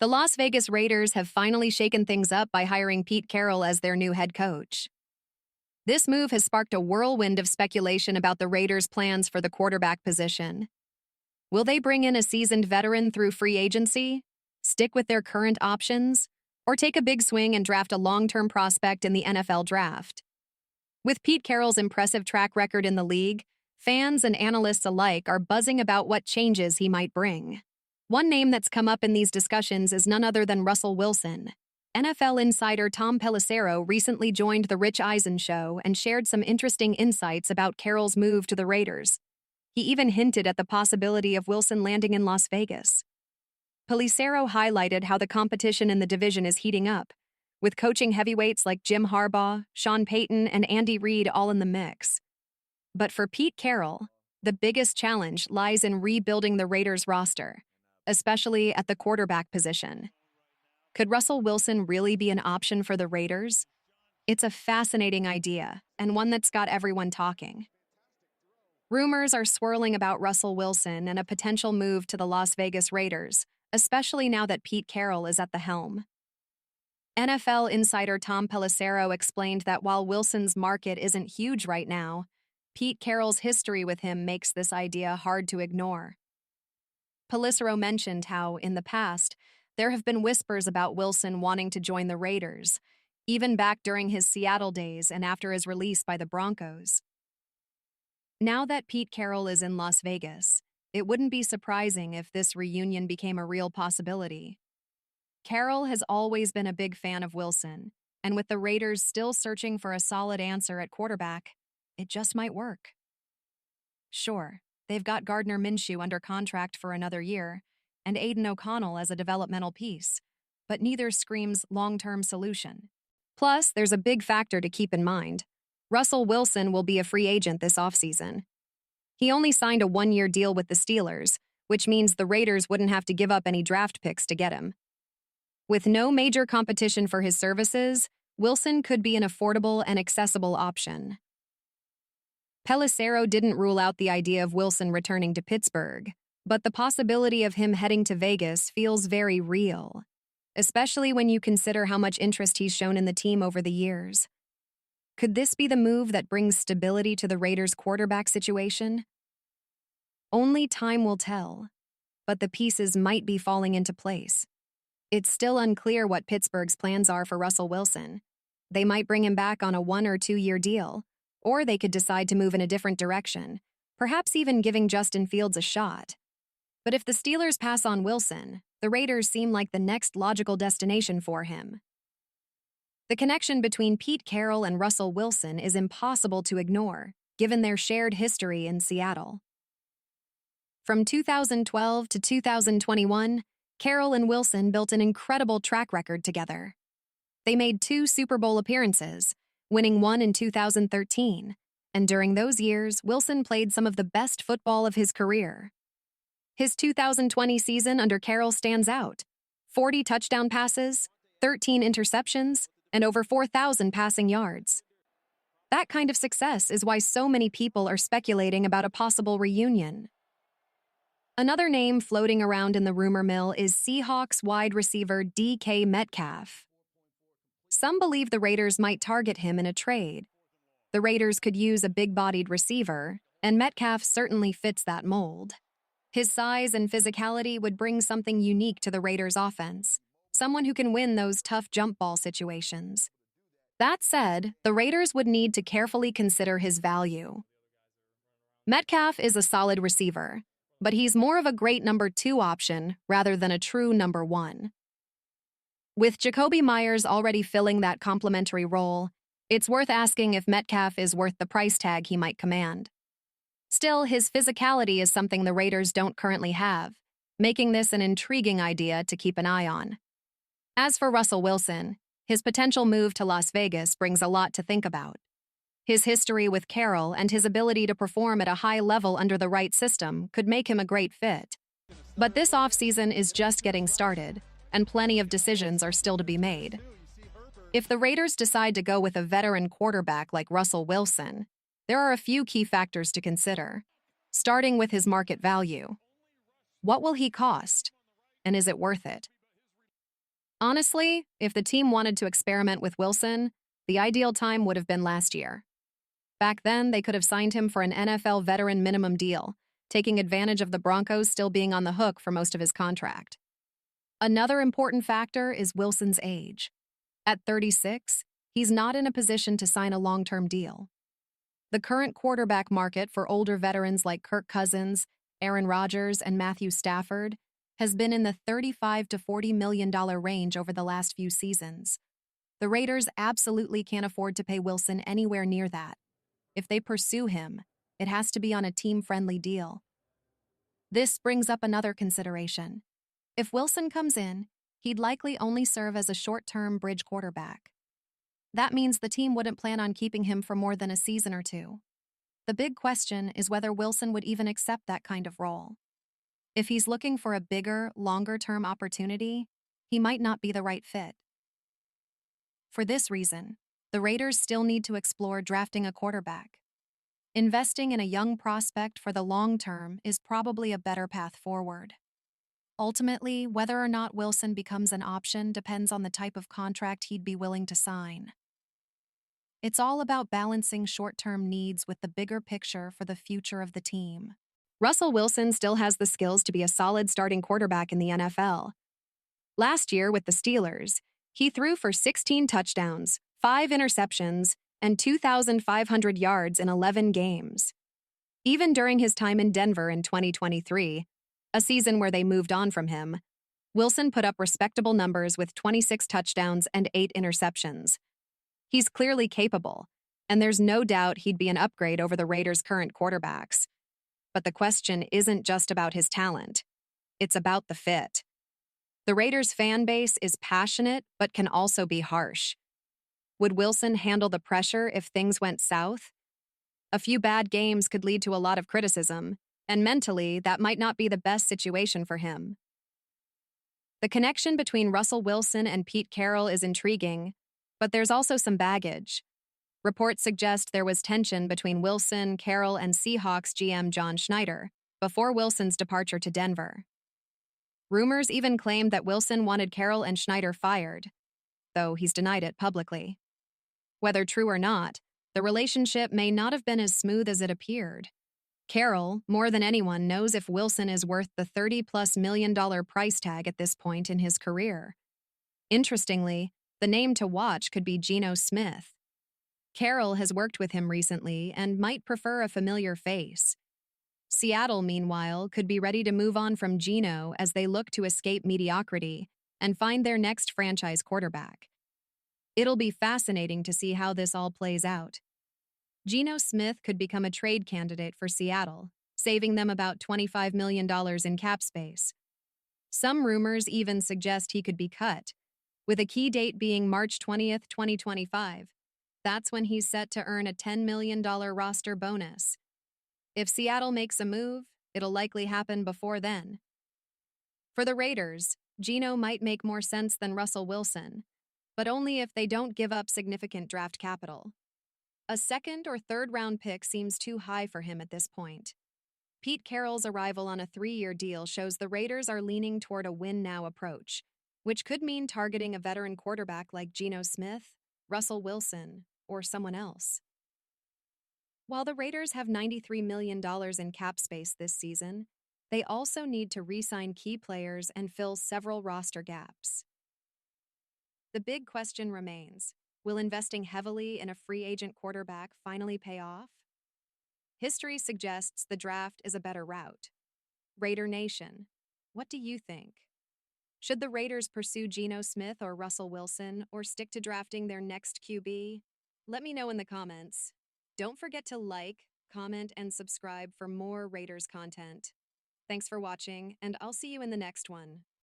The Las Vegas Raiders have finally shaken things up by hiring Pete Carroll as their new head coach. This move has sparked a whirlwind of speculation about the Raiders' plans for the quarterback position. Will they bring in a seasoned veteran through free agency, stick with their current options, or take a big swing and draft a long-term prospect in the NFL draft? With Pete Carroll's impressive track record in the league, fans and analysts alike are buzzing about what changes he might bring. One name that's come up in these discussions is none other than Russell Wilson. NFL insider Tom Pelissero recently joined The Rich Eisen Show and shared some interesting insights about Carroll's move to the Raiders. He even hinted at the possibility of Wilson landing in Las Vegas. Pelissero highlighted how the competition in the division is heating up, with coaching heavyweights like Jim Harbaugh, Sean Payton, and Andy Reid all in the mix. But for Pete Carroll, the biggest challenge lies in rebuilding the Raiders' roster, especially at the quarterback position. Could Russell Wilson really be an option for the Raiders? It's a fascinating idea, and one that's got everyone talking. Rumors are swirling about Russell Wilson and a potential move to the Las Vegas Raiders, especially now that Pete Carroll is at the helm. NFL insider Tom Pelissero explained that while Wilson's market isn't huge right now, Pete Carroll's history with him makes this idea hard to ignore. Pelissero mentioned how, in the past, there have been whispers about Wilson wanting to join the Raiders, even back during his Seattle days and after his release by the Broncos. Now that Pete Carroll is in Las Vegas, it wouldn't be surprising if this reunion became a real possibility. Carroll has always been a big fan of Wilson, and with the Raiders still searching for a solid answer at quarterback, it just might work. Sure, they've got Gardner Minshew under contract for another year, and Aiden O'Connell as a developmental piece, but neither screams long-term solution. Plus, there's a big factor to keep in mind. Russell Wilson will be a free agent this offseason. He only signed a one-year deal with the Steelers, which means the Raiders wouldn't have to give up any draft picks to get him. With no major competition for his services, Wilson could be an affordable and accessible option. Pelissero didn't rule out the idea of Wilson returning to Pittsburgh, but the possibility of him heading to Vegas feels very real, especially when you consider how much interest he's shown in the team over the years. Could this be the move that brings stability to the Raiders' quarterback situation? Only time will tell, but the pieces might be falling into place. It's still unclear what Pittsburgh's plans are for Russell Wilson. They might bring him back on a 1 or 2 year deal, or they could decide to move in a different direction, perhaps even giving Justin Fields a shot. But if the Steelers pass on Wilson, the Raiders seem like the next logical destination for him. The connection between Pete Carroll and Russell Wilson is impossible to ignore, given their shared history in Seattle. From 2012 to 2021, Carroll and Wilson built an incredible track record together. They made 2 Super Bowl appearances, winning one in 2013, and during those years, Wilson played some of the best football of his career. His 2020 season under Carroll stands out: 40 touchdown passes, 13 interceptions, and over 4,000 passing yards. That kind of success is why so many people are speculating about a possible reunion. Another name floating around in the rumor mill is Seahawks wide receiver DK Metcalf. Some believe the Raiders might target him in a trade. The Raiders could use a big-bodied receiver, and Metcalf certainly fits that mold. His size and physicality would bring something unique to the Raiders' offense, someone who can win those tough jump ball situations. That said, the Raiders would need to carefully consider his value. Metcalf is a solid receiver, but he's more of a great number 2 option rather than a true number 1. With Jakobi Meyers already filling that complementary role, it's worth asking if Metcalf is worth the price tag he might command. Still, his physicality is something the Raiders don't currently have, making this an intriguing idea to keep an eye on. As for Russell Wilson, his potential move to Las Vegas brings a lot to think about. His history with Carroll and his ability to perform at a high level under the right system could make him a great fit. But this offseason is just getting started, and plenty of decisions are still to be made. If the Raiders decide to go with a veteran quarterback like Russell Wilson, there are a few key factors to consider, starting with his market value. What will he cost? And is it worth it? Honestly, if the team wanted to experiment with Wilson, the ideal time would have been last year. Back then, they could have signed him for an NFL veteran minimum deal, taking advantage of the Broncos still being on the hook for most of his contract. Another important factor is Wilson's age. At 36, he's not in a position to sign a long-term deal. The current quarterback market for older veterans like Kirk Cousins, Aaron Rodgers, and Matthew Stafford has been in the $35 to $40 million range over the last few seasons. The Raiders absolutely can't afford to pay Wilson anywhere near that. If they pursue him, it has to be on a team-friendly deal. This brings up another consideration. If Wilson comes in, he'd likely only serve as a short-term bridge quarterback. That means the team wouldn't plan on keeping him for more than a season or two. The big question is whether Wilson would even accept that kind of role. If he's looking for a bigger, longer-term opportunity, he might not be the right fit. For this reason, the Raiders still need to explore drafting a quarterback. Investing in a young prospect for the long term is probably a better path forward. Ultimately, whether or not Wilson becomes an option depends on the type of contract he'd be willing to sign. It's all about balancing short-term needs with the bigger picture for the future of the team. Russell Wilson still has the skills to be a solid starting quarterback in the NFL. Last year with the Steelers, he threw for 16 touchdowns, 5 interceptions, and 2,500 yards in 11 games. Even during his time in Denver in 2023, a season where they moved on from him, Wilson put up respectable numbers with 26 touchdowns and 8 interceptions. He's clearly capable, and there's no doubt he'd be an upgrade over the Raiders' current quarterbacks. But the question isn't just about his talent. It's about the fit. The Raiders' fan base is passionate but can also be harsh. Would Wilson handle the pressure if things went south? A few bad games could lead to a lot of criticism, and mentally, that might not be the best situation for him. The connection between Russell Wilson and Pete Carroll is intriguing, but there's also some baggage. Reports suggest there was tension between Wilson, Carroll, and Seahawks GM John Schneider before Wilson's departure to Denver. Rumors even claimed that Wilson wanted Carroll and Schneider fired, though he's denied it publicly. Whether true or not, the relationship may not have been as smooth as it appeared. Carroll, more than anyone, knows if Wilson is worth the $30+ million price tag at this point in his career. Interestingly, the name to watch could be Geno Smith. Carroll has worked with him recently and might prefer a familiar face. Seattle, meanwhile, could be ready to move on from Geno as they look to escape mediocrity and find their next franchise quarterback. It'll be fascinating to see how this all plays out. Geno Smith could become a trade candidate for Seattle, saving them about $25 million in cap space. Some rumors even suggest he could be cut, with a key date being March 20th, 2025. That's when he's set to earn a $10 million roster bonus. If Seattle makes a move, it'll likely happen before then. For the Raiders, Geno might make more sense than Russell Wilson, but only if they don't give up significant draft capital. A second or third round pick seems too high for him at this point. Pete Carroll's arrival on a 3-year deal shows the Raiders are leaning toward a win-now approach, which could mean targeting a veteran quarterback like Geno Smith, Russell Wilson, or someone else. While the Raiders have $93 million in cap space this season, they also need to re-sign key players and fill several roster gaps. The big question remains, will investing heavily in a free agent quarterback finally pay off? History suggests the draft is a better route. Raider Nation, what do you think? Should the Raiders pursue Geno Smith or Russell Wilson, or stick to drafting their next QB? Let me know in the comments. Don't forget to like, comment, and subscribe for more Raiders content. Thanks for watching, and I'll see you in the next one.